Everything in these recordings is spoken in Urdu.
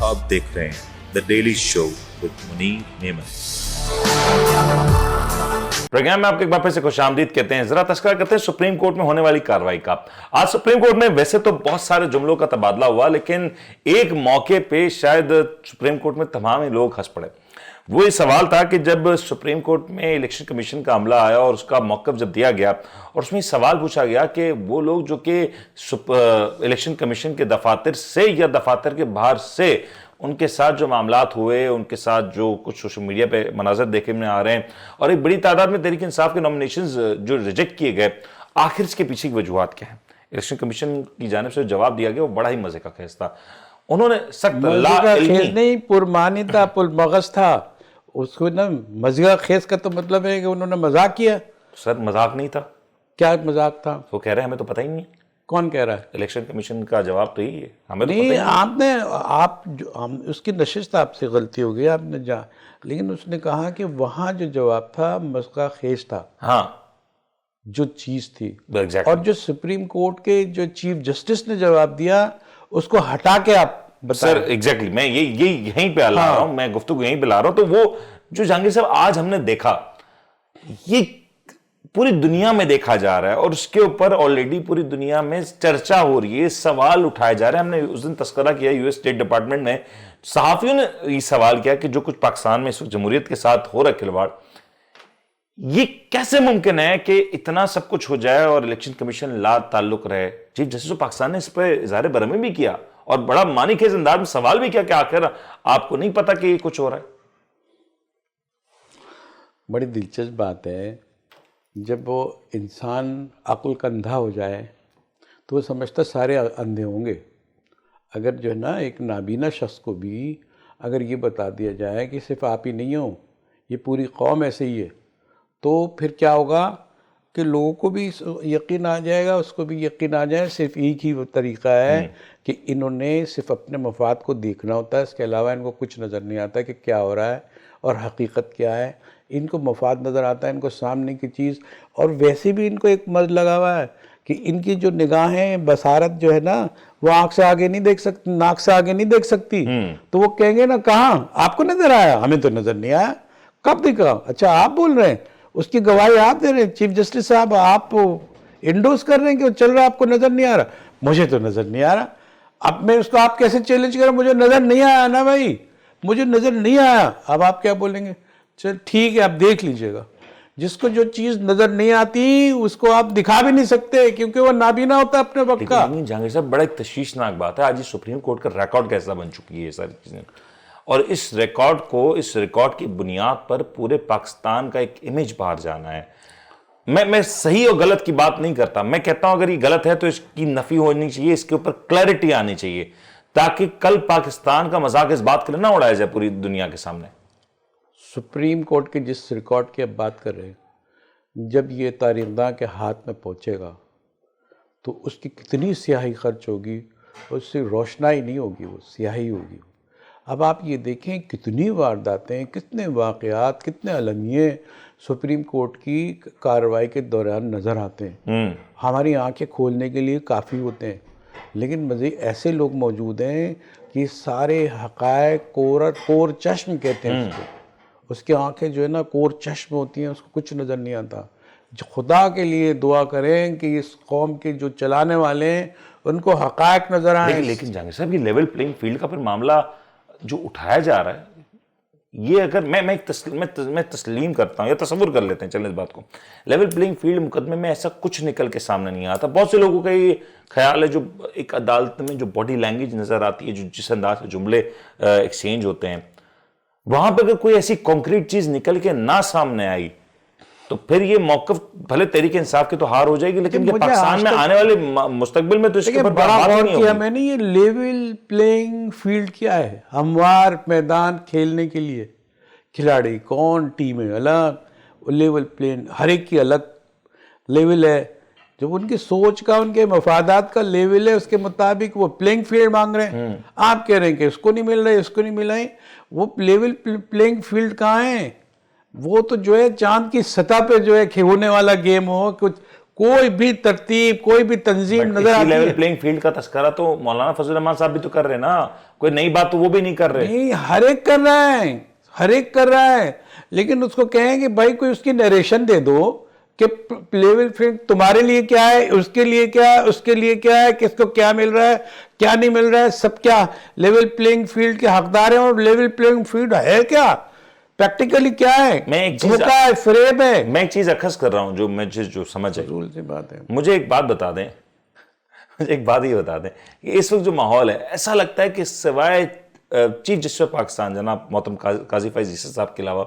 آپ دیکھ رہے ہیں the daily show with Munir نعمت۔ پروگرام میں آپ کو ایک بار پھر سے خوش آمدید کہتے ہیں۔ ذرا تذکرہ کرتے ہیں سپریم کورٹ میں ہونے والی کارروائی کا۔ آج سپریم کورٹ میں ویسے تو بہت سارے جملوں کا تبادلہ ہوا، لیکن ایک موقع پہ شاید سپریم کورٹ میں تمام ہی لوگ ہنس پڑے۔ وہ یہ سوال تھا کہ جب سپریم کورٹ میں الیکشن کمیشن کا عملہ آیا اور اس کا موقف جب دیا گیا اور اس میں سوال پوچھا گیا کہ وہ لوگ جو کہ الیکشن کمیشن کے دفاتر سے یا دفاتر کے باہر سے ان کے ساتھ جو معاملات ہوئے، ان کے ساتھ جو کچھ سوشل میڈیا پہ مناظر دیکھے میں آ رہے ہیں اور ایک بڑی تعداد میں تحریک انصاف کے نومینیشنز جو ریجیکٹ کیے گئے، آخر اس کے پیچھے کی وجوہات کیا ہیں؟ الیکشن کمیشن کی جانب سے جواب دیا گیا، وہ بڑا ہی مزے کا خیز تھا۔ انہوں نے سخت لا علمی نہیں، پرمانی تھا، پرمغز تھا۔ اس کو نا مزہ خیز کا تو مطلب ہے کہ انہوں نے مذاق کیا۔ سر مذاق نہیں تھا۔ کیا مذاق تھا؟ وہ کہہ رہے ہیں ہمیں تو پتہ ہی نہیں ہے۔ کون کہہ رہا ہے؟ الیکشن کمیشن کا جواب تو یہی ہے، ہمیں تو پتہ ہی نہیں، نہیں۔ آپ اس کی نشست آپ سے غلطی ہو گئی، آپ نے لیکن اس نے کہا کہ وہاں جو جواب تھا مزہ خیز تھا، ہاں جو چیز تھی۔ exactly۔ اور جو سپریم کورٹ کے جو چیف جسٹس نے جواب دیا اس کو ہٹا کے آپ بتائیں۔ سر ایگزیکٹلی میں یہیں پہ لا رہا ہوں، میں گفتگو یہیں پہ لا رہا ہوں۔ تو وہ جو جہانگیر صاحب آج ہم نے دیکھا، یہ پوری دنیا میں دیکھا جا رہا ہے اور اس کے اوپر آلریڈی پوری دنیا میں چرچا ہو رہی ہے، سوال اٹھائے جا رہے ہیں۔ ہم نے اس دن تذکرہ کیا یو ایس اسٹیٹ ڈپارٹمنٹ میں، صحافیوں نے یہ سوال کیا کہ جو کچھ پاکستان میں اس وقت جمہوریت کے ساتھ ہو رہا ہے کھلواڑ، یہ کیسے ممکن ہے کہ اتنا سب کچھ ہو جائے اور الیکشن کمیشن لا تعلق رہے؟ چیف جسٹس آف پاکستان نے اس پہ اظہار برہمی بھی کیا اور بڑا معنی خیز انداز میں سوال بھی کیا کہ آخر آپ کو نہیں پتا کہ یہ کچھ ہو رہا ہے؟ بڑی دلچسپ بات ہے، جب وہ انسان عقل کا اندھا ہو جائے تو وہ سمجھتا سارے اندھے ہوں گے۔ اگر جو ہے نا ایک نابینا شخص کو بھی اگر یہ بتا دیا جائے کہ صرف آپ ہی نہیں ہو، یہ پوری قوم ایسے ہی ہے، تو پھر کیا ہوگا کہ لوگوں کو بھی یقین آ جائے گا، اس کو بھی یقین آ جائے صرف ایک ہی وہ طریقہ ہے کہ انہوں نے صرف اپنے مفاد کو دیکھنا ہوتا ہے، اس کے علاوہ ان کو کچھ نظر نہیں آتا کہ کیا ہو رہا ہے اور حقیقت کیا ہے۔ ان کو مفاد نظر آتا ہے، ان کو سامنے کی چیز، اور ویسے بھی ان کو ایک مرض لگا ہوا ہے کہ ان کی جو نگاہیں بصارت جو ہے نا وہ آنکھ سے آگے نہیں دیکھ سکتی، ناک سے آگے نہیں دیکھ سکتی۔ تو وہ کہیں گے نا کہاں آپ کو نظر آیا، ہمیں تو نظر نہیں آیا۔ کب دیکھا؟ اچھا آپ بول رہے ہیں، اس کی گواہی آپ دے رہے ہیں، چیف جسٹس صاحب آپ انڈوز کر رہے ہیں کہ وہ چل رہا ہے، آپ کو نظر نہیں آ رہا۔ مجھے تو نظر نہیں آ رہا۔ اب میں اس کو آپ کیسے چیلنج کروں؟ مجھے نظر نہیں آیا نا بھائی، مجھے نظر نہیں آیا۔ اب آپ کیا بولیں گے؟ چل ٹھیک ہے، آپ دیکھ لیجئے گا۔ جس کو جو چیز نظر نہیں آتی اس کو آپ دکھا بھی نہیں سکتے کیونکہ وہ نابینا ہوتا ہے اپنے وقت کا۔ لیکن جہانگیر صاحب بڑا ایک تشویشناک بات ہے، آج یہ سپریم کورٹ کا ریکارڈ کیسا بن چکی ہے یہ ساری چیزیں، اور اس ریکارڈ کی بنیاد پر پورے پاکستان کا ایک امیج باہر جانا ہے۔ میں صحیح اور غلط کی بات نہیں کرتا، میں کہتا ہوں اگر یہ غلط ہے تو اس کی نفی ہونی چاہیے، اس کے اوپر کلیئرٹی آنی چاہیے تاکہ کل پاکستان کا مذاق اس بات کے لیے نہ اڑایا جائے پوری دنیا کے سامنے۔ سپریم کورٹ کے جس ریکارڈ کی اب بات کر رہے ہیں، جب یہ تاریخ داں کے ہاتھ میں پہنچے گا تو اس کی کتنی سیاہی خرچ ہوگی، اس سے روشنائی نہیں ہوگی، وہ سیاہی ہوگی۔ اب آپ یہ دیکھیں کتنی وارداتیں، کتنے واقعات، کتنے المیے سپریم کورٹ کی کارروائی کے دوران نظر آتے ہیں۔ ہماری آنکھیں کھولنے کے لیے کافی ہوتے ہیں، لیکن مزید ایسے لوگ موجود ہیں کہ سارے حقائق کور چشم کہتے ہیں اس کی آنکھیں جو ہے نا کور چشم ہوتی ہیں، اس کو کچھ نظر نہیں آتا۔ خدا کے لیے دعا کریں کہ اس قوم کے جو چلانے والے ہیں ان کو حقائق نظر آئیں۔ لیکن جہانگیر صاحب یہ لیول پلینگ فیلڈ کا پھر معاملہ جو اٹھایا جا رہا ہے، یہ اگر میں تسلیم کرتا ہوں یا تصور کر لیتے ہیں، چلیں اس بات کو، لیول پلینگ فیلڈ مقدمے میں ایسا کچھ نکل کے سامنے نہیں آتا۔ بہت سے لوگوں کا یہ خیال ہے، جو ایک عدالت میں جو باڈی لینگویج نظر آتی ہے، جو جس انداز سے جملے ایکسچینج ہوتے ہیں، وہاں پہ اگر کوئی ایسی کانکریٹ چیز نکل کے نہ سامنے آئی تو پھر یہ موقف بھلے تحریک انصاف کی تو ہار ہو جائے گی، لیکن یہ پاکستان میں آنے والے مستقبل میں تو اس کے اوپر بڑا بات غور نہیں کیا ہوگی۔ میں نے، یہ لیول پلینگ فیلڈ کیا ہے؟ ہموار میدان کھیلنے کے لیے کھلاڑی کون، ٹیمیں الگ، لیول پلین ہر ایک کی الگ لیول ہے، جو ان کی سوچ کا، ان کے مفادات کا لیول ہے، اس کے مطابق وہ پلینگ فیلڈ مانگ رہے ہیں۔ آپ کہہ رہے ہیں کہ اس کو نہیں مل رہے، اس کو نہیں ملائیں، وہ لیول پلینگ فیلڈ کہاں ہیں؟ وہ تو جو ہے چاند کی سطح پہ جو ہے ہونے والا گیم ہو، کوئی بھی ترتیب کوئی بھی تنظیم نظر آتی لیول ہے پلینگ فیلڈ کا تذکرہ تو مولانا فضل الرحمان صاحب بھی تو کر رہے ہیں نا, کوئی نئی بات تو وہ بھی نہیں کر رہے. نہیں, ہر ایک کر رہا ہے, ہر ایک کر رہا ہے, لیکن اس کو کہیں کہ بھائی کوئی اس کی نریشن دے دو کہ لیول فیلڈ تمہارے لیے کیا ہے, اس کے لیے کیا ہے, اس کے لیے کیا ہے, کس کو کیا مل رہا ہے, کیا نہیں مل رہا ہے, سب کیا لیول پلینگ فیلڈ کے حقدار ہیں, اور لیول پلینگ فیلڈ ہے کیا, پریکٹیکلی کیا ہے, میں ایک چیز دھوکہ ہے, فریب ہے. میں ایک چیز اخذ کر رہا ہوں جو مجھے جو سمجھ ہے, ضرور سی بات ہے. مجھے ایک بات بتا دیں, مجھے ایک بات یہ بتا دیں کہ اس وقت جو ماحول ہے, ایسا لگتا ہے کہ سوائے چیف جسٹس آف پاکستان جناب محترم قاضی فیض عیسی صاحب کے علاوہ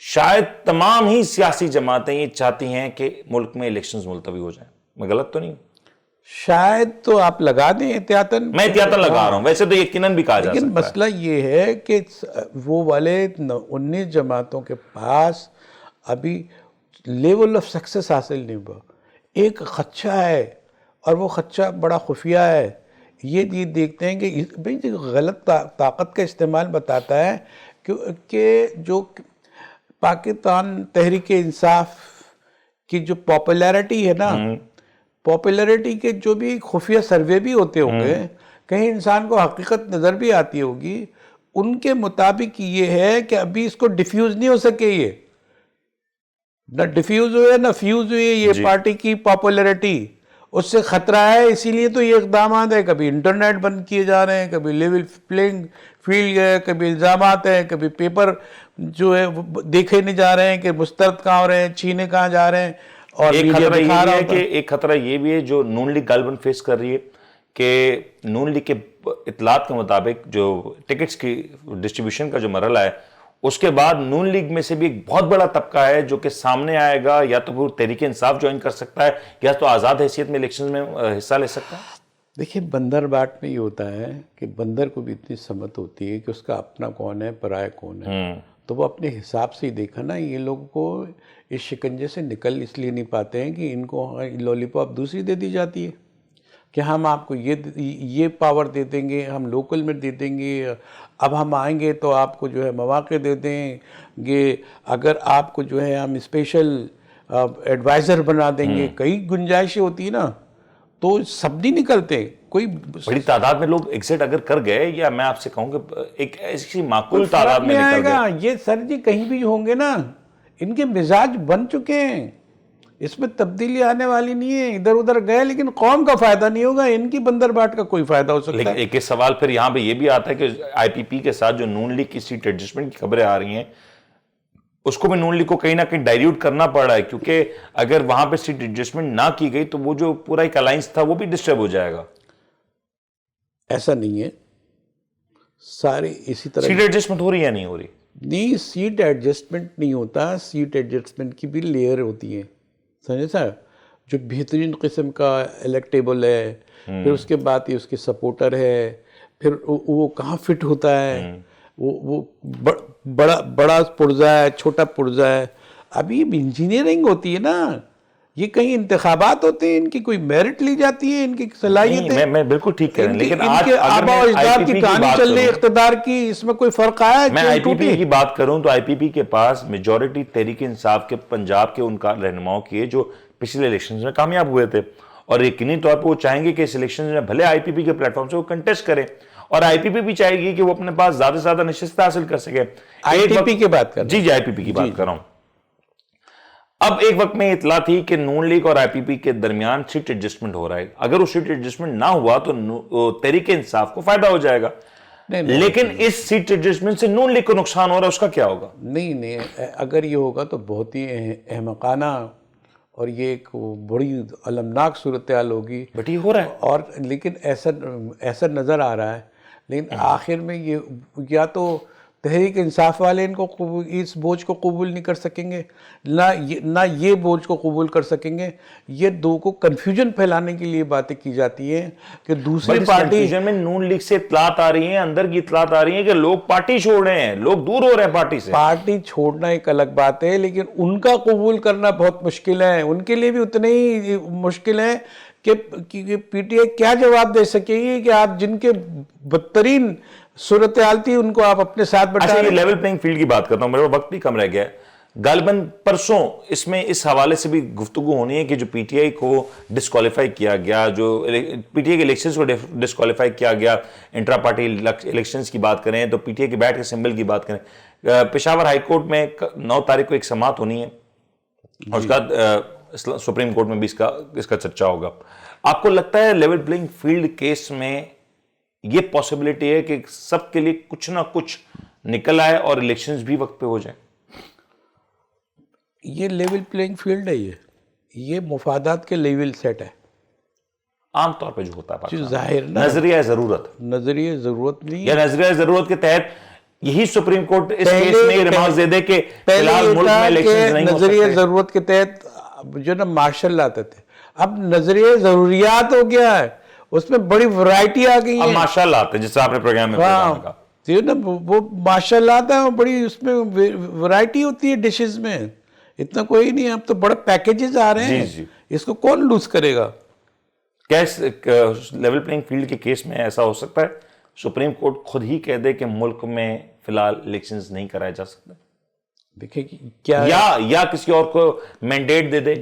شاید تمام ہی سیاسی جماعتیں یہ چاہتی ہیں کہ ملک میں الیکشنز ملتوی ہو جائیں. میں غلط تو نہیں؟ شاید تو آپ لگا دیں احتیاطاً, میں احتیاطاً لگا رہا ہوں, ویسے تو یقیناً بھی کہا جا لیکن سکتا ہے. مسئلہ یہ ہے کہ وہ والے 19 جماعتوں کے پاس ابھی لیول آف سکسس حاصل نہیں ہوا. ایک خدشہ ہے, اور وہ خدشہ بڑا خفیہ ہے. یہ دیکھتے ہیں کہ بھئی غلط طاقت کا استعمال بتاتا ہے کہ جو پاکستان تحریک انصاف کی جو پاپولیرٹی ہے نا, پاپولیرٹی کے جو بھی خفیہ سروے بھی ہوتے ہوں گے, کہیں انسان کو حقیقت نظر بھی آتی ہوگی, ان کے مطابق یہ ہے کہ ابھی اس کو ڈیفیوز نہیں ہو سکے, یہ نہ ڈیفیوز ہوئے نہ فیوز ہوئے یہ پارٹی کی پاپولیرٹی, اس سے خطرہ ہے. اسی لیے تو یہ اقدامات ہے, کبھی انٹرنیٹ بند کیے جا رہے ہیں, کبھی لیول پلینگ فیلڈ ہے, کبھی الزامات ہیں, کبھی پیپر جو ہے دیکھے نہیں جا رہے ہیں کہ مسترد کہاں ہو رہے ہیں, چھینے کہاں جا رہے ہیں. اور ایک خطرہ یہ بھی ہے کہ ایک خطرہ یہ بھی ہے جو نون لیگ غالباً فیس کر رہی ہے کہ نون لیگ کے اطلاعات کے مطابق جو ٹکٹس کی ڈسٹریبیوشن کا جو مرحلہ ہے, اس کے بعد نون لیگ میں سے بھی ایک بہت بڑا طبقہ ہے جو کہ سامنے آئے گا, یا تو وہ تحریک انصاف جوائن کر سکتا ہے, یا تو آزاد حیثیت میں الیکشن میں حصہ لے سکتا ہے. دیکھیں بندر باٹ میں یہ ہوتا ہے کہ بندر کو بھی اتنی سمجھ ہوتی ہے کہ اس کا اپنا کون ہے, پرائے کون ہے, تو وہ اپنے حساب سے ہی دیکھا نا. یہ لوگوں کو اس شکنجے سے نکل اس لیے نہیں پاتے ہیں کہ ان کو لولی پاپ دوسری دے دی جاتی ہے کہ ہم آپ کو یہ پاور دے دیں گے, ہم لوکل میں دے دیں گے, اب ہم آئیں گے تو آپ کو جو ہے مواقع دے دیں گے, اگر آپ کو جو ہے ہم اسپیشل ایڈوائزر بنا دیں گے. کئی گنجائشیں ہوتی ہیں نا, تو سب نہیں نکلتے. کوئی بڑی تعداد میں لوگ ایگزٹ اگر کر گئے, یا میں آپ سے کہوں کہ ایک ایسی معقول تعداد میں نکل گئے, یہ سر جی کہیں بھی ہوں گے نا, ان کے مزاج بن چکے ہیں, اس میں تبدیلی آنے والی نہیں ہے. ادھر ادھر گئے لیکن قوم کا فائدہ نہیں ہوگا, ان کی بندر باٹ کا کوئی فائدہ ہو سکتا ہے. لیکن ایک سوال پھر یہاں پہ یہ بھی آتا ہے کہ آئی پی پی کے ساتھ جو نون لیگ کی سیٹ ایڈجسٹمنٹ کی خبریں آ رہی ہیں, اس کو بھی نون لیگ کو کہیں نہ کہیں ڈائلیوٹ کرنا پڑ رہا ہے, کیونکہ اگر وہاں پہ سیٹ ایڈجسٹمنٹ نہ کی گئی تو وہ جو پورا ایک الائنس تھا وہ بھی ڈسٹرب ہو جائے گا. ایسا نہیں ہے, سارے اسی طرح سیٹ ایڈجسٹمنٹ ہو رہی ہے یا نہیں ہو رہی؟ نہیں, سیٹ ایڈجسٹمنٹ نہیں ہوتا, سیٹ ایڈجسٹمنٹ کی بھی لیئر ہوتی ہے, سمجھے صاحب. جو بہترین قسم کا الیکٹیبل ہے, پھر اس کے بعد یہ اس کے سپورٹر ہے, پھر وہ کہاں فٹ ہوتا ہے, وہ بڑا پرزہ ہے, چھوٹا پرزہ ہے. ابھی انجینئرنگ ہوتی ہے نا, یہ کہیں انتخابات ہوتے ہیں, ان کی کوئی میرٹ لی جاتی ہے, ان کی صلاحیتیں. میں بالکل ٹھیک کہہ رہا ہوں, لیکن ان کے آبا و اجداد کی کہانی چل رہی اقتدار کی, اس میں کوئی فرق آیا ہے؟ میں آئی پی پی کی بات کروں تو آئی پی پی کے پاس میجورٹی تحریک انصاف کے پنجاب کے ان کا رہنماؤں کی ہے جو پچھلے الیکشنز میں کامیاب ہوئے تھے, اور یقینی طور پہ وہ چاہیں گے کہ اس الیکشن میں بھلے آئی پی پی کے پلیٹ فارم سے وہ کنٹیسٹ کریں, اور آئی پی پی بھی چاہے گی کہ وہ اپنے پاس زیادہ سے زیادہ نشستیں حاصل کر سکے. آئی پی پی کی بات کر رہے ہیں؟ جی آئی پی پی کی بات کر رہا ہوں. اب ایک وقت میں اطلاع تھی کہ نون لیگ اور آئی پی پی کے درمیان سیٹ ایڈجسٹمنٹ ہو رہا ہے, اگر وہ سیٹ ایڈجسٹمنٹ نہ ہوا تو تحریک انصاف کو فائدہ ہو جائے گا, لیکن اس سیٹ ایڈجسٹمنٹ سے نون لیگ کو نقصان ہو رہا ہے, اس کا کیا ہوگا؟ نہیں, اگر یہ ہوگا تو بہت ہی احمقانہ اور یہ ایک بڑی المناک صورتحال ہوگی. بٹ یہ ہو رہا ہے, اور لیکن ایسا نظر آ رہا ہے, لیکن آخر میں یہ یا تو تحریک انصاف والے ان کو اس بوجھ کو قبول نہیں کر سکیں گے, نہ یہ بوجھ کو قبول کر سکیں گے. یہ دو کو کنفیوژن پھیلانے کے لیے باتیں کی جاتی ہیں کہ دوسری پارٹی میں نون لیگ سے اطلاعات آ رہی ہیں, اندر کی اطلاعات آ رہی ہیں کہ لوگ پارٹی چھوڑ رہے ہیں, لوگ دور ہو رہے ہیں پارٹی سے. پارٹی چھوڑنا ایک الگ بات ہے, لیکن ان کا قبول کرنا بہت مشکل ہے. ان کے لیے بھی اتنے ہی مشکل ہے کہ پی ٹی آئی کیا جواب دے سکے گی کہ آپ جن کے بدترین صورتحال تھی ان کو آپ اپنے ساتھ بٹھا رہے ہیں. لیول پلینگ فیلڈ کی بات کرتا ہوں, میرے وقت بھی کم رہ گیا ہے. غالباً پرسوں اس میں اس حوالے سے بھی گفتگو ہونی ہے کہ جو پی ٹی آئی کو ڈسکوالیفائی کیا گیا, جو پی ٹی آئی کے الیکشنز کو ڈسکوالیفائی کیا گیا, انٹرا پارٹی الیکشنز کی بات کریں تو پی ٹی آئی کے بیٹھ کے سمبل کی بات کریں, پشاور ہائی کورٹ میں 9 تاریخ کو ایک سماعت ہونی ہے اور اس کے بعد سپریم کورٹ میں بھی اس کا چرچا ہوگا. آپ کو لگتا ہے لیول پلینگ فیلڈ کیس میں یہ پاسبلٹی ہے کہ سب کے لیے کچھ نہ کچھ نکل آئے اور الیکشنز بھی وقت پہ ہو جائیں؟ یہ لیول پلینگ فیلڈ ہے, یہ مفادات کے لیول سیٹ ہے عام طور پہ جو ہوتا ہے جو ظاہر نا نظریہ ضرورت, نظریہ ضرورت نہیں یا نظریہ ضرورت کے تحت یہی سپریم کورٹ اس کیس میں یہ ریمارکس دے دے کہ فی الحال ملک میں الیکشنز نہیں ہو سکتے. نظریہ ضرورت کے تحت جو نا مارشل لاتے تھے, اب نظریہ ضروریات ہو گیا ہے, اس میں بڑی ورائٹی آ گئی اب ہے. ماشاء اللہ آتے ہیں جس سے آپ نے پروگرام میں کہا, وہ ماشاء اللہ آتا ہے, بڑی اس میں ورائٹی ہوتی ہے ڈشز میں, اتنا کوئی نہیں ہے. اب تو بڑے پیکیجز آ رہے ہیں, اس کو کون لوز کرے گا. لیول پلینگ فیلڈ کے کیس میں ایسا ہو سکتا ہے سپریم کورٹ خود ہی کہہ دے کہ ملک میں فی الحال الیکشنز نہیں کرائے جا سکتے, دیکھیں کیا یا کسی اور کو مینڈیٹ دے دے,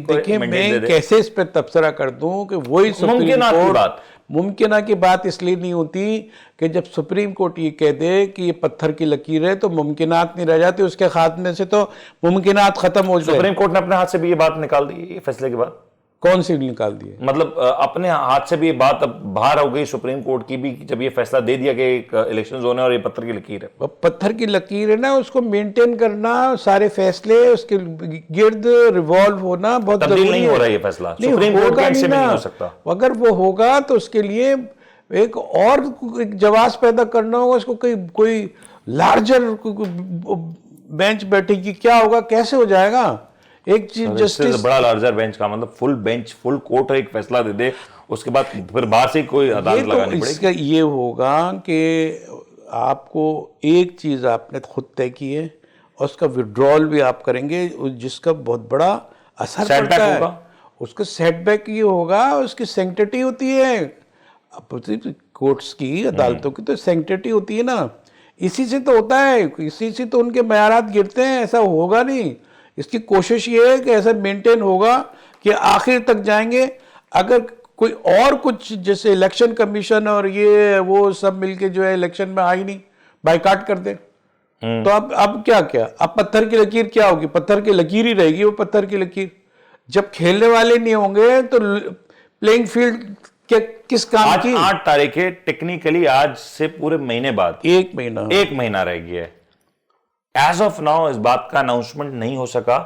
دیکھیں میں کیسے اس پہ تبصرہ کر دوں کہ وہی سپریم کورٹ ممکنہ کی بات اس لیے نہیں ہوتی کہ جب سپریم کورٹ یہ کہہ دے کہ یہ پتھر کی لکیر ہے تو ممکنات نہیں رہ جاتے, اس کے خاتمے سے تو ممکنات ختم ہو جائے. سپریم کورٹ نے اپنے ہاتھ سے بھی یہ بات نکال دی یہ فیصلے کے بعد. کون سی نکال دی ہے؟ مطلب اپنے ہاتھ سے بھی یہ بات اب باہر ہو گئی سپریم کورٹ کی بھی, جب یہ فیصلہ دے دیا کہ الیکشنز ہونے اور یہ پتھر کی لکیر ہے. پتھر کی لکیر ہے نا, اس کو مینٹین کرنا, سارے فیصلے اس کے گرد ریوالو ہونا بہت ضروری ہے. تبدیل نہیں ہو رہا یہ فیصلہ, سپریم کورٹ کے اینڈ سے بھی نہیں ہو سکتا. اگر وہ ہوگا تو اس کے لیے ایک اور جواز پیدا کرنا ہوگا, اس کو کوئی لارجر بینچ بیٹھے گی, کیا ہوگا, کیسے ہو جائے گا. ایک چیز جسٹس بڑا لارجر بینچ کا مطلب فل بینچ فل کورٹ ایک فیصلہ دے دے, اس کے بعد پھر باہر سے کوئی عدالت لگانی پڑے گی. اس کا یہ ہوگا کہ آپ کو ایک چیز آپ نے خود طے کی ہے اور اس کا وڈرول بھی آپ کریں گے, جس کا بہت بڑا اثر پڑتا ہے. اس کا سیٹ بیک یہ ہوگا, اس کی سینکٹیٹی ہوتی ہے کورٹس کی, عدالتوں کی تو سینکٹیٹی ہوتی ہے نا, اسی سے تو ہوتا ہے, اسی سے تو ان کے معیارات گرتے ہیں. ایسا ہوگا نہیں, اس کی کوشش یہ ہے کہ ایسا مینٹین ہوگا کہ آخر تک جائیں گے. اگر کوئی اور کچھ جیسے الیکشن کمیشن اور یہ وہ سب مل کے جو ہے الیکشن میں آئی نہیں, بائیکاٹ کر دیں, تو اب کیا اب پتھر کی لکیر کیا ہوگی؟ پتھر کی لکیر ہی رہے گی وہ پتھر کی لکیر. جب کھیلنے والے نہیں ہوں گے تو پلینگ فیلڈ کس کام کی؟ 8 تاریخ ہے, ٹیکنیکلی آج سے پورے مہینے بعد ایک مہینہ رہ گیا ہے. ایز آف ناؤ اس بات کا اناؤنسمنٹ نہیں ہو سکا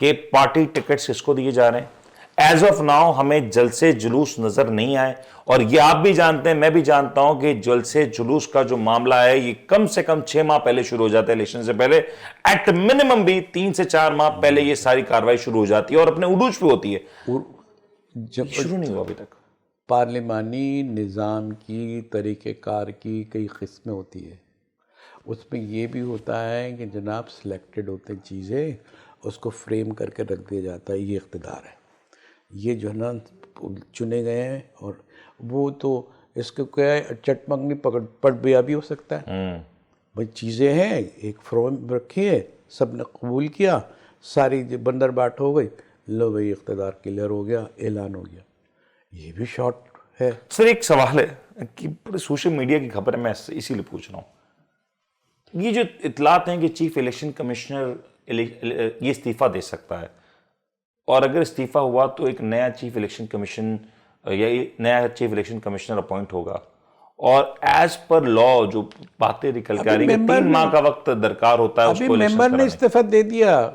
کہ پارٹی ٹکٹس کس کو دیے جا رہے ہیں. ایز آف ناؤ ہمیں جلسے جلوس نظر نہیں آئے, اور یہ آپ بھی جانتے ہیں, میں بھی جانتا ہوں کہ جلسے جلوس کا جو معاملہ ہے یہ کم سے کم 6 ماہ پہلے شروع ہو جاتا ہے الیکشن سے پہلے, ایٹ منیمم بھی 3 سے 4 ماہ پہلے یہ ساری کاروائی شروع ہو جاتی ہے اور اپنے عروج پہ ہوتی ہے. جب شروع نہیں ہوا ابھی تک. پارلیمانی نظام کی طریقہ کار کی کئی قسمیں ہوتی ہے, اس میں یہ بھی ہوتا ہے کہ جناب سلیکٹڈ ہوتے چیزیں, اس کو فریم کر کے رکھ دیا جاتا ہے, یہ اقتدار ہے, یہ جو ہے نا چنے گئے ہیں. اور وہ تو اس کو کیا ہے, چٹ منگنی پٹ بیا بھی ہو سکتا ہے. بھائی چیزیں ہیں, ایک فریم رکھی ہے, سب نے قبول کیا, ساری بندر باٹ ہو گئی, لو بھائی اقتدار کلیئر ہو گیا, اعلان ہو گیا. یہ بھی شارٹ ہے. سر ایک سوال ہے کہ سوشل میڈیا کی خبر ہے, میں اسی لیے پوچھ رہا ہوں, یہ جو اطلاعات ہیں کہ چیف الیکشن کمشنر یہ استعفیٰ دے سکتا ہے, اور اگر استعفیٰ ہوا تو ایک نیا چیف الیکشن کمیشن یا نیا چیف الیکشن کمشنر اپوائنٹ ہوگا, اور ایز پر لا جو باتیں نکل کے آ رہی ہیں 3 ماہ کا وقت درکار ہوتا ہے اس کو. ممبر نے استعفیٰ دے دیا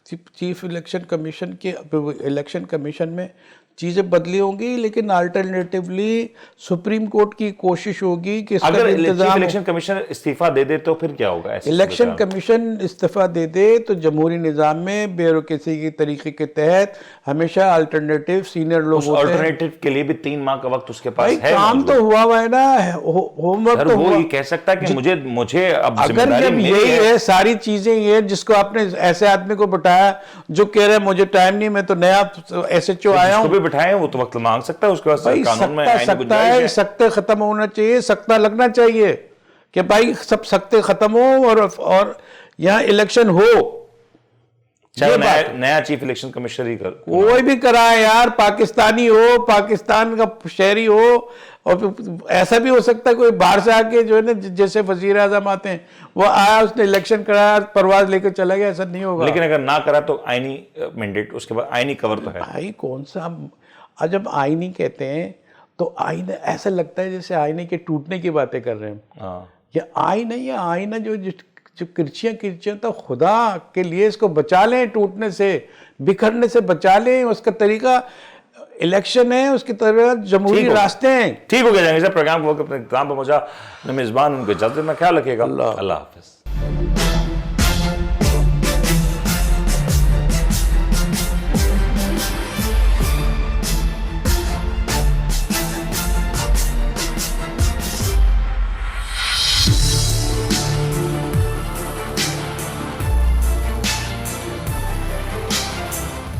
چیف الیکشن کمیشن کے, الیکشن کمیشن میں چیزیں بدلی ہوں گی, لیکن الٹرنیٹیولی سپریم کورٹ کی کوشش ہوگی کہ اگر چیف الیکشن کمیشن استعفیٰ دے دے تو پھر کیا ہوگا؟ الیکشن کمیشن استعفیٰ دے دے تو جمہوری نظام میں بیوروکریسی کے طریقے کے تحت ہمیشہ الٹرنیٹیو سینئر لوگ ہوتے ہیں. الٹرنیٹیو کے لیے بھی 3 ماہ کا وقت اس کے پاس ہے. کام تو ہوا ہوا ہے نا, ہوم ورک تو وہ یہ کہہ سکتا ہے کہ مجھے اب اگر جب یہی ہے ساری چیزیں یہ جس کو آپ نے ایسے آدمی کو بٹایا جو کہہ رہے مجھے ٹائم نہیں, میں تو نیا ایس ایچ او آیا ہوں, بٹھائے وہ تو وقت مانگ سکتا ہے, اس کے بعد قانون میں سکتا ہے, سکتے ختم ہونا چاہیے, سکتا لگنا چاہیے کہ بھائی سب سکتے ختم ہو اور یہاں الیکشن ہو. چاہے نیا چیف الیکشن کمشنر ہی کوئی بھی کرائے یار، پاکستانی ہو، پاکستان کا شہری ہو، اور ایسا بھی ہو سکتا ہے کوئی باہر سے آ کے جو ہے نا، جیسے وزیر اعظم آتے ہیں، وہ آیا، اس نے الیکشن کرایا، پرواز لے کے چلا گیا، ایسا نہیں ہوگا. لیکن اگر نہ کرا تو آئینی مینڈیٹ، اس کے بعد آئینی کور تو ہے. بھائی کون سا، جب آئینی کہتے ہیں تو آئینہ ایسا لگتا ہے جیسے آئینے کے ٹوٹنے کی باتیں کر رہے ہیں. یہ آئینہ جو کرچیاں تو خدا کے لیے اس کو بچا لیں، ٹوٹنے سے، بکھرنے سے بچا لیں. اس کا طریقہ الیکشن ہے، اس کی طرح جمہوری راستے ہیں. ٹھیک ہو گیا جائیں گے سر، پروگرام کو اپنے اختتام پہ پہنچا. میزبان ان کو اجازت میں خیال رکھیے گا. اللہ حافظ.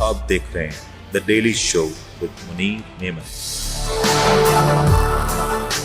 آپ دیکھ رہے ہیں the daily show with Munir neon.